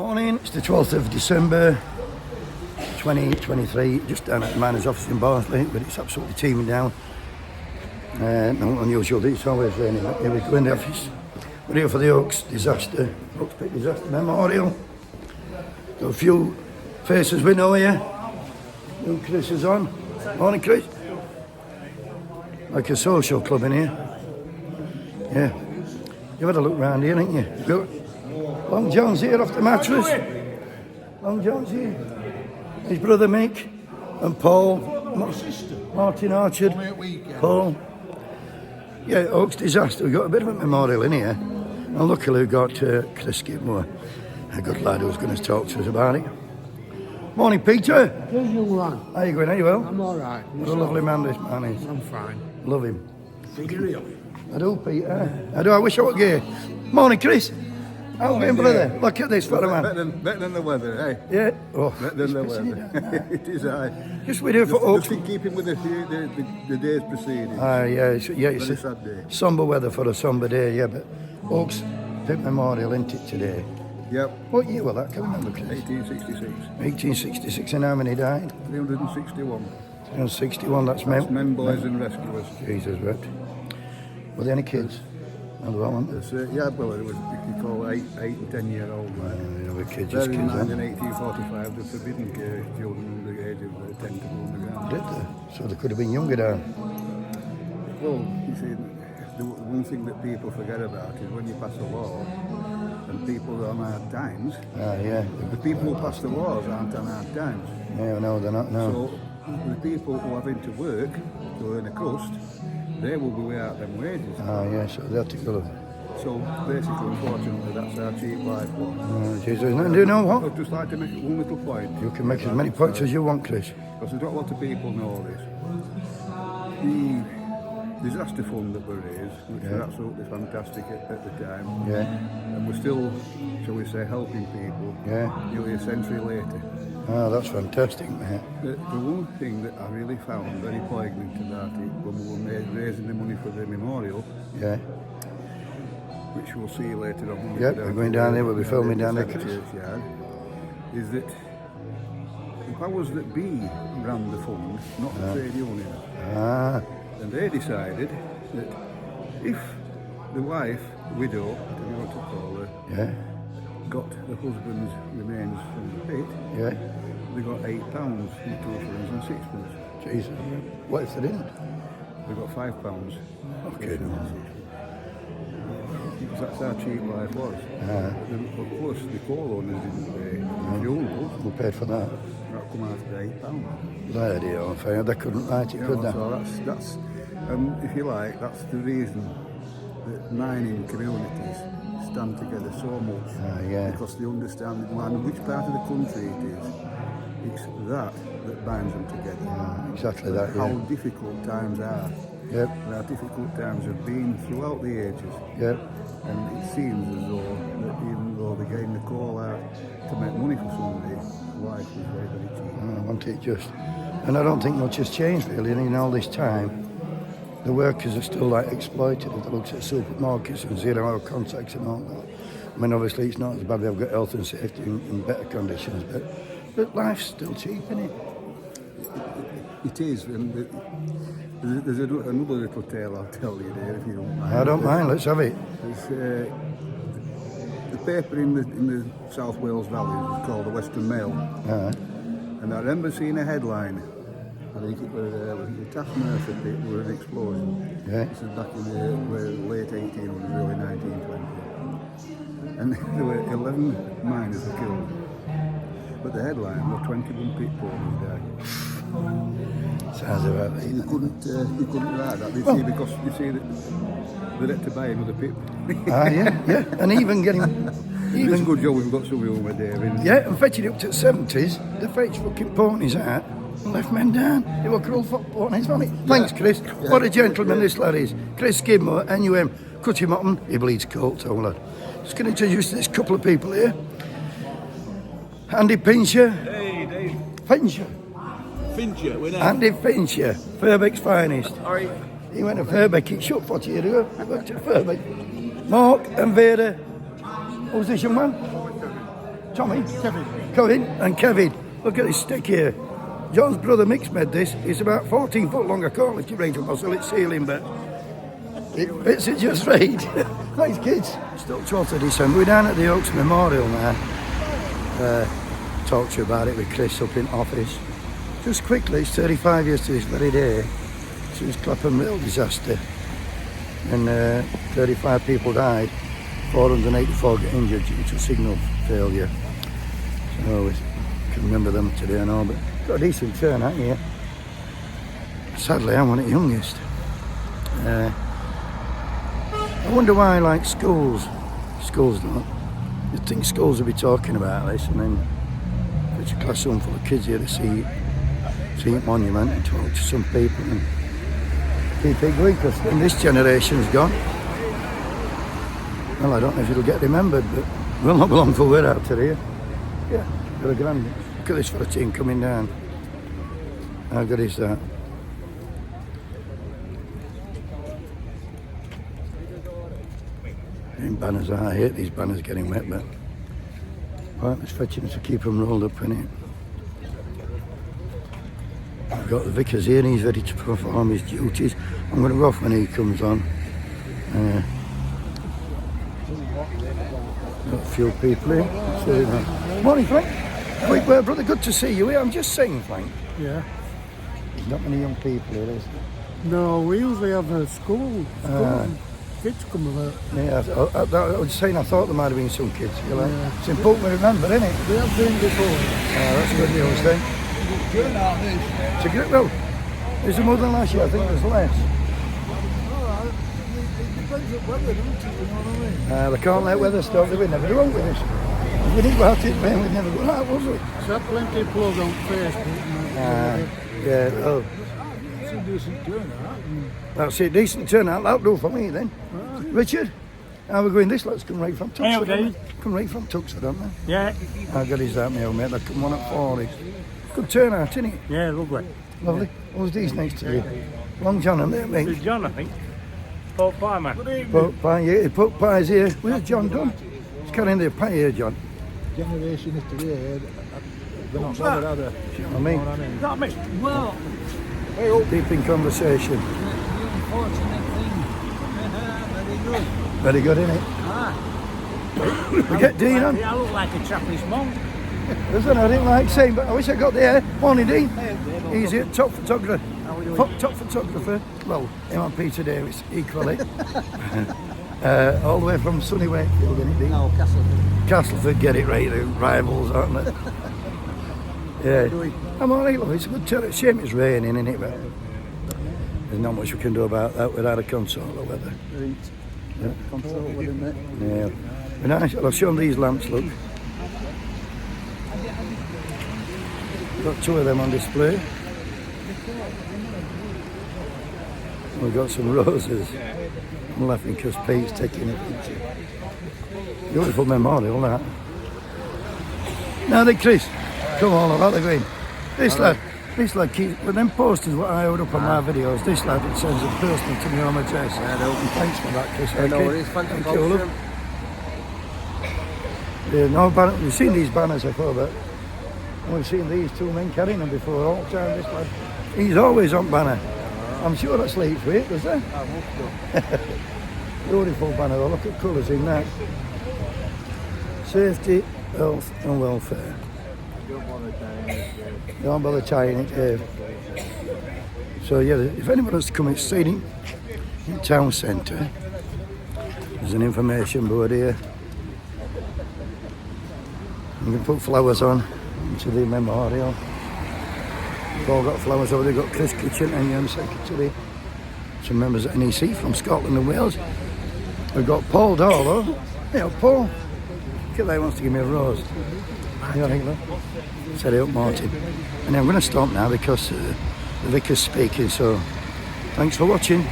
Morning, it's the 12th of December 2023, just down at the Miners' office in Barnsley, but it's absolutely teeming down. No unusual, it's always raining, but here we go in the office. We're here for the Oaks Disaster, Oaks Pit Disaster Memorial. Got a few faces we know here. New Chris is on. Morning, Chris. Like a social club in here. Yeah. You've had a look round here, haven't you? Good. Long John's here off the mattress. Long John's here. His brother Mick and Paul. Martin Archer. Paul. Yeah, Oaks Disaster. We've got a bit of a memorial in here. And luckily we've got Chris Skidmore, a good lad who's going to talk to us about it. Morning, Peter. Here's you one. How you going? Are you well? I'm all right. What a lovely man this man is. I'm fine. Love him. Think you really? I do, Peter. I do. I wish I was gay. Morning, Chris. How are you, brother? Look at this for a man. Better than the weather, eh? Yeah. Oh, Better than the weather. It is, aye. just we do for Oaks. Just in keeping with the days preceding. Yeah, it's Very sad day. somber weather for a somber day, yeah, but Oaks Pit Memorial, isn't it, today? Yep. What year was that? Can you remember, Chris? 1866. 1866, and how many died? 361. 361, that's men. Men, boys and rescuers. Jesus, right. Were there any kids? No, there weren't. Yeah, well, it was you call 8 and 10 year old. There were kids, Bear just in kids, mind, then. in 1845, the forbidden children under the age of 10 to go underground. Did they? So they could have been younger down. Well, you see, the one thing that people forget about is when you pass a law and people are on hard times, Yeah. the people who pass the laws aren't on hard times. Yeah, no, they're not, no. So the people who are having to work to earn a crust, they will be without them wages. Yeah, so they have to go. So basically, unfortunately, that's our cheap life. Jesus, do you know what? I'd just like to make one little point. You can make as many points as you want, Chris. Because not a lot of people know this. The disaster fund that we raised, which was absolutely fantastic at the time, Yeah, and we're still, shall we say, helping people yeah. nearly a century later. Oh, that's fantastic, mate. The one thing that I really found very poignant about it when we were raising the money for the memorial, Yeah. which we'll see later on. When we Yep, go we're going down there, we'll be filming down there, the Chris. churchyard, is that the powers that be ran the fund, not the trade union. Ah, And they decided that if the wife, widow, whatever you want to call her, yeah, got the husband's remains from the pit, yeah. they got £8 and 2 shillings and sixpence. Jesus. What if they didn't? They got £5. Okay, no. Because that's how cheap life was. Of course, the coal owners didn't pay. The funerals, Who paid for that? that come out of £8. Bloody hell, fair. They couldn't write it, could they? So that's if you like, that's the reason that mining communities stand together so much. Yeah. Because they understand which part of the country it is. It's that binds them together. Exactly that, How yeah. difficult times are. Yep, And how difficult times have been throughout the ages. yep. And it seems as though that even though they're getting the call out to make money for somebody, life is very, very cheap. I want it just. And I don't think much has changed really in all this time. The workers are still like exploited. If they look at supermarkets and 0 hour contracts and all that. I mean, obviously it's not as bad. They've got health and safety in better conditions, but life's still cheap, isn't it? It is, and there's another little tale I'll tell you there if you don't mind. I don't mind. Let's have it. There's, the paper in the South Wales Valley was called the Western Mail, and I remember seeing a headline. I think it was the Taskmaster pit were an explosion. Yeah. This is back in the late 1800s, early 1920s. And there were 11 miners were killed. But the headline was 21 pit porters died. Sounds about it. You couldn't write that, did you? Because you see that they had to buy another pit. Yeah. And even getting... It's a good job we've got some humour there, isn't it? Yeah, and fetching it up to the 70s, they fetched fucking ponies out and left men down. They were cruel fuck ponies, wasn't it? Thanks, Chris. What a gentleman this lad is. Chris Skidmore, NUM, cut him up, he bleeds colt, old lad. Just going to introduce this couple of people here. Andy Pincher. Hey, Dave. Fincher. Fincher, we're now. Andy Fincher, Furbeck's finest. Sorry. He went to Furbeck, he shut 40 years ago. He went to Furbeck. Mark and Vera. Who's this young man? Tommy? Kevin. Kevin and Kevin. Look at this stick here. John's brother Mick's made this. It's about 14 foot long. I can't lift it right up until it's ceiling, but it fits it just right. Thanks, kids. Still 12th of December. We're down at the Oaks Memorial now. Talked to you about it with Chris up in office. Just quickly, it's 35 years to this very day since Clapham Mill disaster. And 35 people died. 484 got injured due to signal failure. So we can remember them today and all, but got a decent turnout here. Sadly, I'm one of the youngest. I wonder why, like schools don't. You'd think schools would be talking about this, and then put a classroom full of kids here to see it monument and talk to some people and keep it going, because then this generation's gone. Well, I don't know if it'll get remembered, but we'll not be long for we're out here. Yeah, got a grand. Look at this for a team coming down. How good is that? And banners, I hate these banners getting wet, but right, it's fetching to keep them rolled up in it. I've got the vicar's here and he's ready to perform his duties. I'm going to go off when he comes on. Got a few people here. Morning, Frank. Quick word, brother, good to see you here. I'm just saying, Frank. Yeah. There's not many young people here, is there? No, we usually have a school. Kids come about. Yeah, I was saying I thought there might have been some kids. You know? It's important to remember, isn't it? We have been before. That's good news then. It's a great road. There's more than last year, I think there's less. Depends on weather, doesn't it? You know what I mean? They can't let weather stop, they would never go out with us. If we didn't go out it, man, we'd never go out, would we? So plenty of plug on Facebook. Yeah, well, It's a decent turnout. that's it, decent turnout, that'll do for me then. Richard, how we going this? Let's come right from Tuxford. okay. Come right from Tuxford, don't they? Yeah, How good is that, mate? They come on at 40. Good turnout, isn't it? yeah, lovely. Lovely. Who's these next to you? Long John and there, It's mate. John, I think. Paul Fireman. Pork pie, yeah, pork pie's here. Where's John gone? He's carrying the pie here, John. Generation is today, they're not bothered, are they? You know what I mean? Is that me? Well, Deep in conversation. unfortunate thing. Very good. Very good, isn't it? We get Dean on. I look like a Trappist monk. Listen, I didn't like saying, but I wish I got there. Morning, Dean. He's here, top photographer. Top photographer. Well, him and Peter Davis, equally. All the way from sunny Wakefield, isn't it, Dean? No, Castleford. Castleford, get it right, the rivals, aren't they? Yeah. I'm all right, love. It's a good turn. Shame it's raining, isn't it? But there's not much we can do about that without a console or weather. Yeah. Control with him, mate. Yeah. But nice. I'll show them these lamps, look. Got two of them on display. We've got some roses. I'm laughing because Pete's taking a picture. Beautiful memorial, that. Now then, Chris, come on, about the green. This lad keeps, with them posters what I hold up on my videos, this lad it sends it personally to me on my chest. And thanks for that, Chris. No worries, thank you, love. Yeah, no banner, we've seen these banners before, but we've seen these two men carrying them before all the time. This lad, he's always on banner. I'm sure that's Leeds for it, does there? Beautiful banner, though. Look at colours in that. Safety, health and welfare. Don't bother tying it, Dave. So yeah, if anyone wants to come and see it in town centre, there's an information board here. You can put flowers on into the memorial. We've all got flowers over there. We've got Chris Kitchen and Young Secretary. Some members of NEC from Scotland and Wales. We've got Paul Darlow. Hey, Paul. Look at that, he wants to give me a rose. You know, I think that? Set it up, Martin. And I'm going to stop now because the vicar's speaking, so thanks for watching.